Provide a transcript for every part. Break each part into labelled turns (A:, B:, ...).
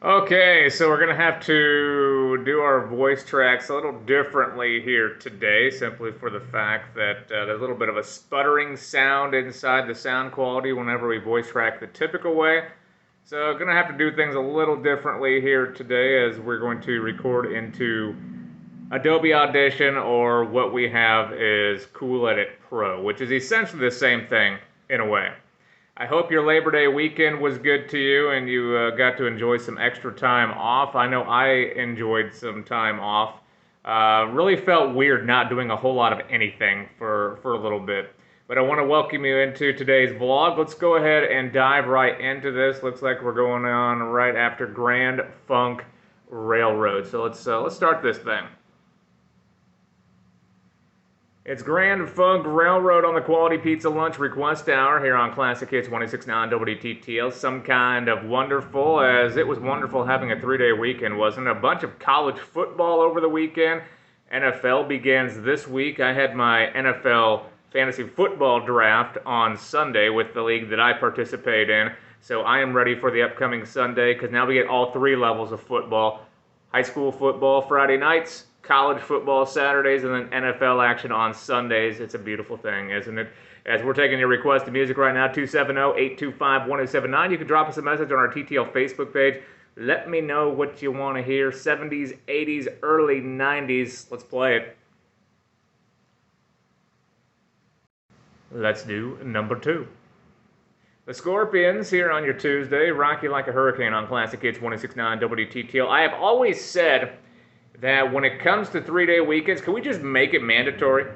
A: Okay, so we're gonna have to do our voice tracks a little differently here today, simply for the fact that there's a little bit of a sputtering sound inside the sound quality whenever we voice track the typical way. So gonna have to do things a little differently here today as we're going to record into Adobe Audition, or what we have is Cool Edit Pro, which is essentially the same thing in a way. I hope your Labor Day weekend was good to you and you got to enjoy some extra time off. I know I enjoyed some time off. Really felt weird not doing a whole lot of anything for a little bit. But I want to welcome you into today's vlog. Let's go ahead and dive right into this. Looks like we're going on right after Grand Funk Railroad. So let's start this thing. It's Grand Funk Railroad on the Quality Pizza Lunch Request Hour here on Classic Hits 26.9 WTTL. Some kind of wonderful, as it was wonderful having a 3-day weekend, wasn't it? A bunch of college football over the weekend. NFL begins this week. I had my NFL fantasy football draft on Sunday with the league that I participate in. So I am ready for the upcoming Sunday because now we get all three levels of football. High school football Friday nights, college football Saturdays, and then NFL action on Sundays. It's a beautiful thing, isn't it? As we're taking your requested music right now, 270-825-1079. You can drop us a message on our TTL Facebook page. Let me know what you want to hear. 70s, 80s, early 90s. Let's play it. Let's do number 2. The Scorpions here on your Tuesday. Rock You Like a Hurricane on Classic Hits 26.9 WTTL. I have always said that when it comes to 3-day weekends, can we just make it mandatory?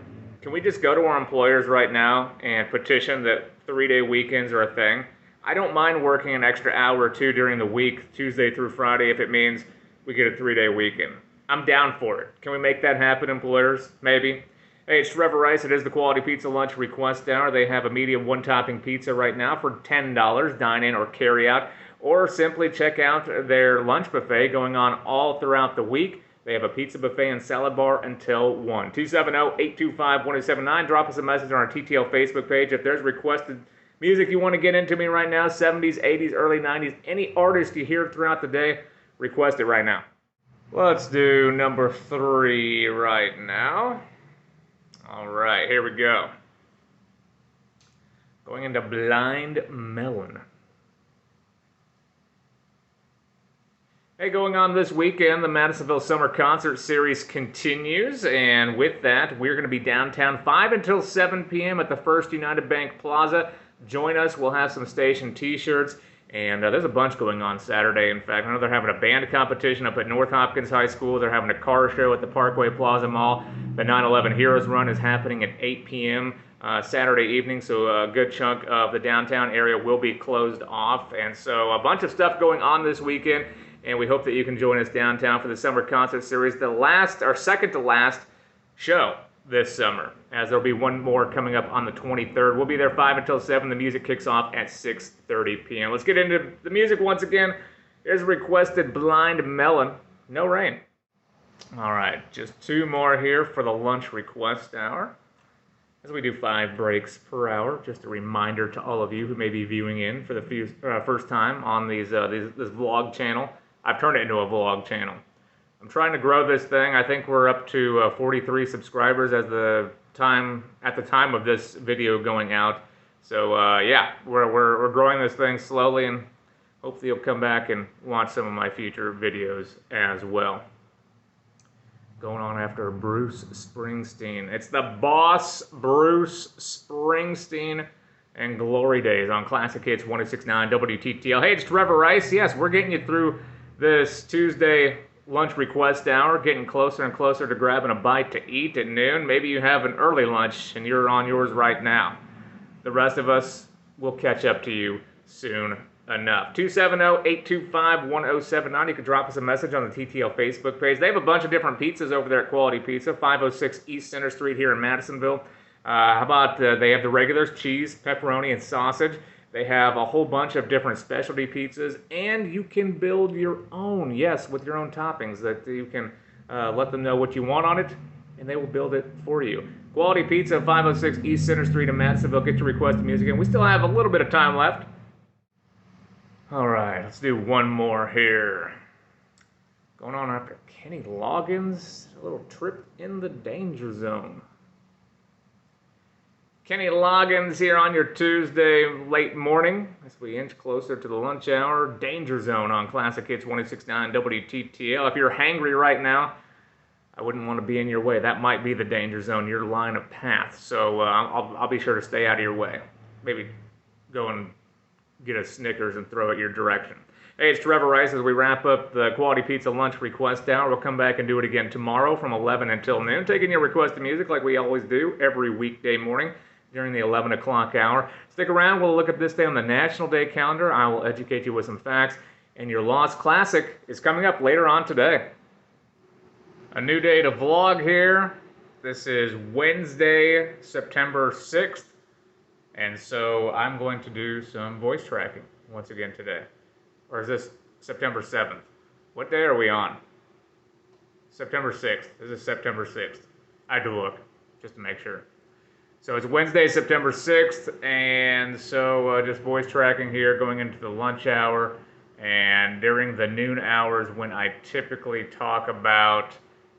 A: Can we just go to our employers right now and petition that 3-day weekends are a thing? I don't mind working an extra hour or two during the week, Tuesday through Friday, if it means we get a 3-day weekend. I'm down for it. Can we make that happen, employers? Maybe. Hey, it's Trevor Rice. It is the Quality Pizza Lunch Request Hour. They have a medium one-topping pizza right now for $10, dine-in or carry-out, or simply check out their lunch buffet going on all throughout the week. They have a pizza buffet and salad bar until 1. 270-825-1079. Drop us a message on our TTL Facebook page. If there's requested music you want to get into me right now, 70s, 80s, early 90s, any artist you hear throughout the day, request it right now. Let's do number 3 right now. All right, here we go. Going into Blind Melon. Hey, going on this weekend, the Madisonville Summer Concert Series continues, and with that, we're going to be downtown 5 until 7 p.m. at the First United Bank Plaza. Join us. We'll have some station t-shirts, and there's a bunch going on Saturday. In fact, I know they're having a band competition up at North Hopkins High School. They're having a car show at the Parkway Plaza Mall. The 9/11 Heroes Run is happening at 8 p.m. Saturday evening, so a good chunk of the downtown area will be closed off, and so a bunch of stuff going on this weekend. And we hope that you can join us downtown for the Summer Concert Series, the last, or second to last show this summer, as there'll be one more coming up on the 23rd. We'll be there 5 until 7. The music kicks off at 6:30 p.m. Let's get into the music once again. Here's requested Blind Melon, No Rain. All right, just 2 more here for the lunch request hour. As we do 5 breaks per hour, just a reminder to all of you who may be viewing in for the first time on this vlog channel. I've turned it into a vlog channel. I'm trying to grow this thing. I think we're up to 43 subscribers at the time of this video going out. So yeah, we're growing this thing slowly, and hopefully you'll come back and watch some of my future videos as well. Going on after Bruce Springsteen. It's the boss, Bruce Springsteen, and Glory Days on Classic Hits 106.9 WTTL. Hey, it's Trevor Rice. Yes, we're getting you through this Tuesday lunch request hour, getting closer and closer to grabbing a bite to eat at noon. Maybe you have an early lunch and you're on yours right now. The rest of us will catch up to you soon enough. 270-825-1079. You can drop us a message on the TTL Facebook page. They have a bunch of different pizzas over there at Quality Pizza, 506 East Center Street here in Madisonville. How about they have the regulars, cheese, pepperoni, and sausage. They have a whole bunch of different specialty pizzas, and you can build your own, yes, with your own toppings, that you can let them know what you want on it, and they will build it for you. Quality Pizza, 506 East Center Street in Madisonville. Get your requested music in. We still have a little bit of time left. All right, let's do one more here. Going on after Kenny Loggins, a little trip in the danger zone. Kenny Loggins here on your Tuesday late morning as we inch closer to the lunch hour. Danger Zone on Classic Hits 106.9 WTTL. If you're hangry right now, I wouldn't want to be in your way. That might be the danger zone, your line of path. So I'll be sure to stay out of your way. Maybe go and get a Snickers and throw it your direction. Hey, it's Trevor Rice as we wrap up the Quality Pizza Lunch Request Hour. We'll come back and do it again tomorrow from 11 until noon, taking your requested music like we always do every weekday morning during the 11 o'clock hour. Stick around. We'll look at this day on the National Day calendar. I will educate you with some facts. And your Lost Classic is coming up later on today. A new day to vlog here. This is Wednesday, September 6th. And so I'm going to do some voice tracking once again today. Or is this September 7th? What day are we on? September 6th. This is September 6th. I had to look just to make sure. So it's Wednesday, September 6th, and so just voice tracking here going into the lunch hour and during the noon hours when I typically talk about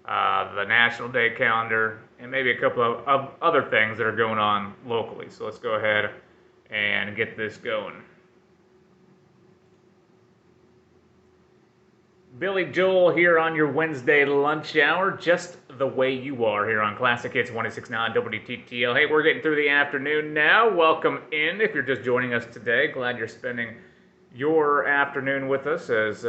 A: the National Day calendar and maybe a couple of other things that are going on locally. So let's go ahead and get this going. Billy Joel here on your Wednesday lunch hour, just the way you are here on Classic Hits 106.9 WTTL. Hey, we're getting through the afternoon now. Welcome in if you're just joining us today. Glad you're spending your afternoon with us as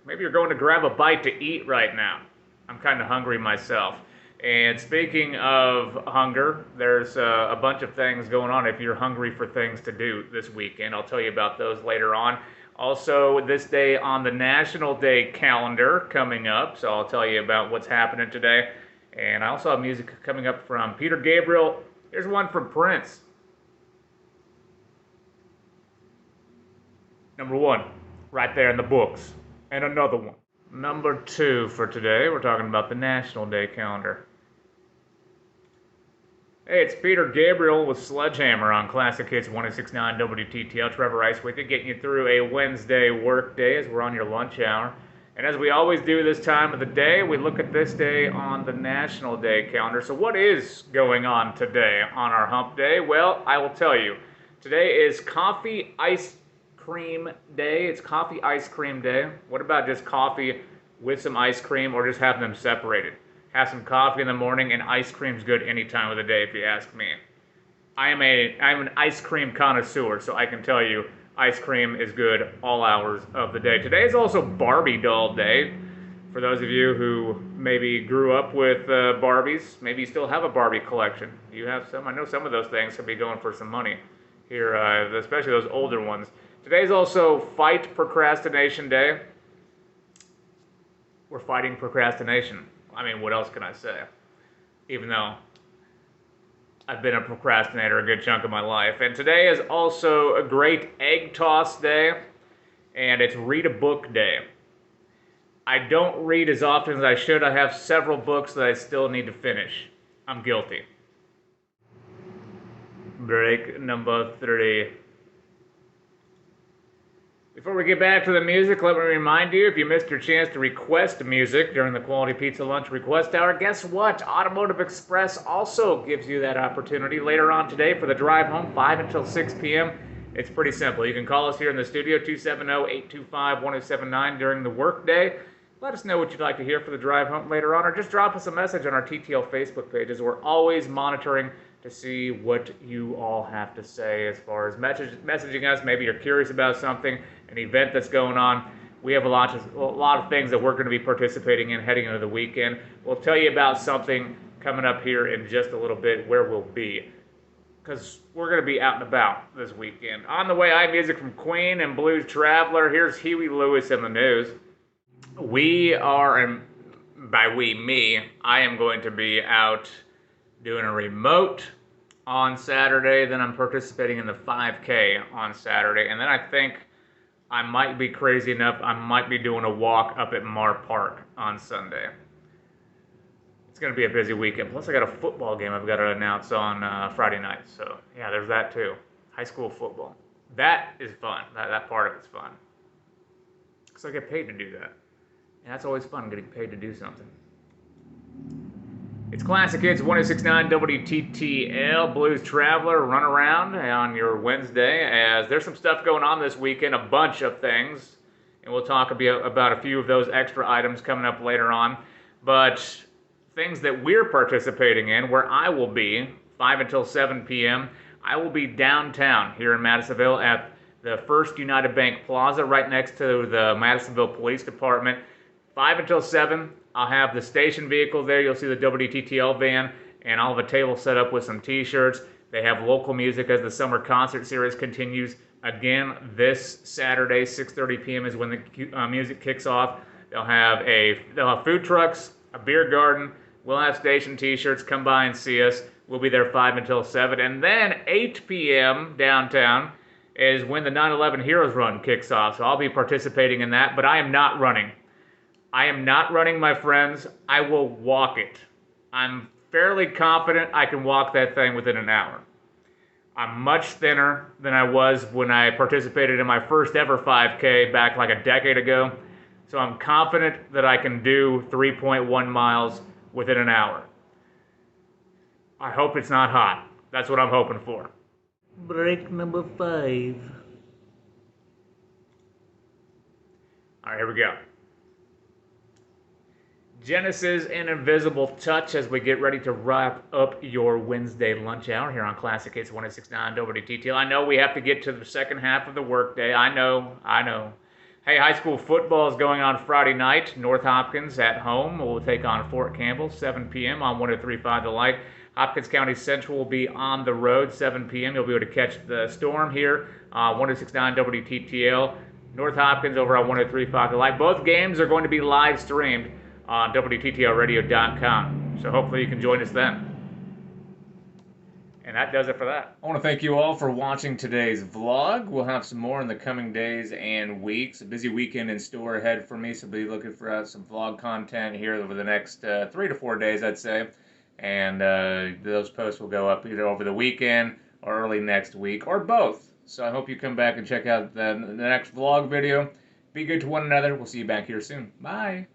A: maybe you're going to grab a bite to eat right now. I'm kind of hungry myself. And speaking of hunger, there's a bunch of things going on if you're hungry for things to do this weekend. I'll tell you about those later on. Also, this day on the National Day calendar coming up, so I'll tell you about what's happening today. And I also have music coming up from Peter Gabriel. Here's one from Prince. Number 1, right there in the books. And another one. Number 2 for today, we're talking about the National Day calendar. Hey, it's Peter Gabriel with Sledgehammer on Classic Hits 106.9 WTTL. Trevor Rice with you, getting you through a Wednesday work day as we're on your lunch hour. And as we always do this time of the day, we look at this day on the National Day calendar. So what is going on today on our hump day? Well, I will tell you. Today is Coffee Ice Cream Day. It's Coffee Ice Cream Day. What about just coffee with some ice cream or just having them separated? Have some coffee in the morning, and ice cream's good any time of the day, if you ask me. I'm an ice cream connoisseur, so I can tell you ice cream is good all hours of the day. Today is also Barbie Doll Day. For those of you who maybe grew up with Barbies, maybe you still have a Barbie collection. You have some. I know some of those things could be going for some money here, especially those older ones. Today's also Fight Procrastination Day. We're fighting procrastination. I mean, what else can I say? Even though I've been a procrastinator a good chunk of my life. And today is also a great egg toss day, and it's read a book day. I don't read as often as I should. I have several books that I still need to finish. I'm guilty. Break number 3. Before we get back to the music, let me remind you, if you missed your chance to request music during the Quality Pizza Lunch Request Hour, guess what? Automotive Express also gives you that opportunity later on today for the drive home, 5 until 6 p.m. It's pretty simple. You can call us here in the studio, 270-825-1079 during the workday. Let us know what you'd like to hear for the drive home later on, or just drop us a message on our TTL Facebook pages. We're always monitoring to see what you all have to say as far as messaging us. Maybe you're curious about something, an event that's going on. We have a lot of things that we're going to be participating in heading into the weekend. We'll tell you about something coming up here in just a little bit where we'll be, because we're going to be out and about this weekend. On the way, I have music from Queen and Blues Traveler. Here's Huey Lewis in the news. We are, and by we, me, I am going to be out doing a remote on Saturday. Then I'm participating in the 5K on Saturday. And then I think I might be crazy enough, I might be doing a walk up at Mar Park on Sunday. It's going to be a busy weekend. Plus, I got a football game I've got to announce on Friday night. So, yeah, there's that too. High school football. That is fun. That part of it's fun. because I get paid to do that. And that's always fun, getting paid to do something. It's Classic Hits 1069 WTTL Blues Traveler Run Around on your Wednesday, as there's some stuff going on this weekend, a bunch of things, and we'll talk about a few of those extra items coming up later on. But things that we're participating in, where I will be 5 until 7 p.m., I will be downtown here in Madisonville at the First United Bank Plaza, right next to the Madisonville Police Department. 5 until 7, I'll have the station vehicle there. You'll see the WTTL van, and I'll have a table set up with some t-shirts. They have local music as the summer concert series continues. Again, this Saturday, 6:30 p.m. is when the music kicks off. They'll have food trucks, a beer garden. We'll have station t-shirts. Come by and see us. We'll be there 5 until 7. And then 8 p.m. downtown is when the 9/11 Heroes Run kicks off. So I'll be participating in that, but I am not running. I am not running, my friends. I will walk it. I'm fairly confident I can walk that thing within an hour. I'm much thinner than I was when I participated in my first ever 5K back like a decade ago. So I'm confident that I can do 3.1 miles within an hour. I hope it's not hot. That's what I'm hoping for.
B: Break number 5.
A: All right, here we go. Genesis and Invisible Touch as we get ready to wrap up your Wednesday lunch hour here on Classic Hits 1069 WTTL. I know we have to get to the second half of the workday. I know. Hey, high school football is going on Friday night. North Hopkins at home will take on Fort Campbell, 7 p.m. on 103.5 The Light. Hopkins County Central will be on the road, 7 p.m. You'll be able to catch the Storm here on 1069 WTTL. North Hopkins over on 103.5 The Light. Both games are going to be live streamed on WTTLradio.com. So hopefully you can join us then. And that does it for that. I want to thank you all for watching today's vlog. We'll have some more in the coming days and weeks. A busy weekend in store ahead for me, so be looking for some vlog content here over the next 3 to 4 days, I'd say. And those posts will go up either over the weekend or early next week, or both. So I hope you come back and check out the next vlog video. Be good to one another. We'll see you back here soon. Bye.